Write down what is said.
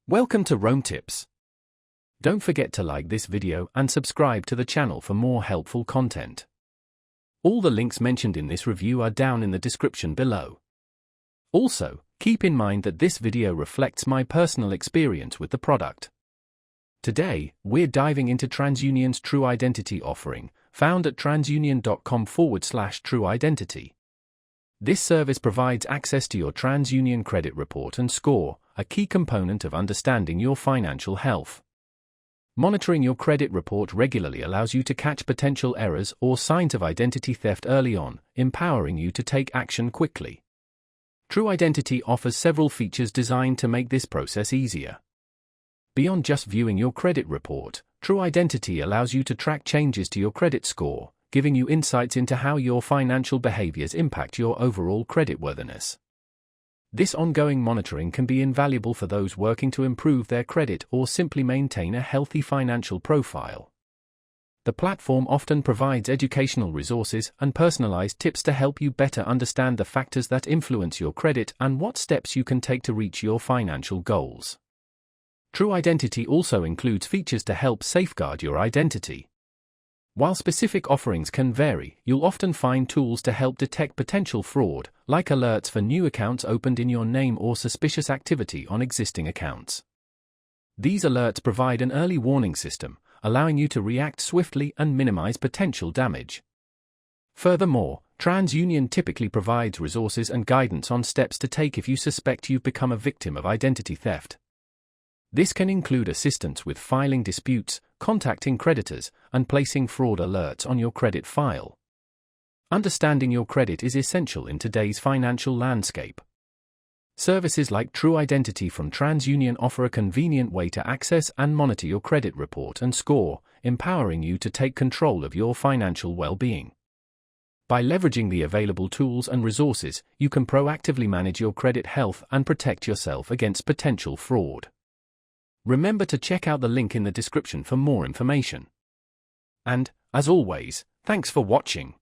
Welcome to Rome Tips. Don't forget to like this video and subscribe to the channel for more helpful content. All the links mentioned in this review are down in the description below. Also, keep in mind that this video reflects my personal experience with the product. Today, we're diving into TransUnion's TrueIdentity offering, found at transunion.com/TrueIdentity. This service provides access to your TransUnion credit report and score, a key component of understanding your financial health. Monitoring your credit report regularly allows you to catch potential errors or signs of identity theft early on, empowering you to take action quickly. TrueIdentity offers several features designed to make this process easier. Beyond just viewing your credit report, TrueIdentity allows you to track changes to your credit score, giving you insights into how your financial behaviors impact your overall creditworthiness. This ongoing monitoring can be invaluable for those working to improve their credit or simply maintain a healthy financial profile. The platform often provides educational resources and personalized tips to help you better understand the factors that influence your credit and what steps you can take to reach your financial goals. TrueIdentity also includes features to help safeguard your identity. While specific offerings can vary, you'll often find tools to help detect potential fraud, like alerts for new accounts opened in your name or suspicious activity on existing accounts. These alerts provide an early warning system, allowing you to react swiftly and minimize potential damage. Furthermore, TransUnion typically provides resources and guidance on steps to take if you suspect you've become a victim of identity theft. This can include assistance with filing disputes, contacting creditors, and placing fraud alerts on your credit file. Understanding your credit is essential in today's financial landscape. Services like TrueIdentity from TransUnion offer a convenient way to access and monitor your credit report and score, empowering you to take control of your financial well-being. By leveraging the available tools and resources, you can proactively manage your credit health and protect yourself against potential fraud. Remember to check out the link in the description for more information. And, as always, thanks for watching.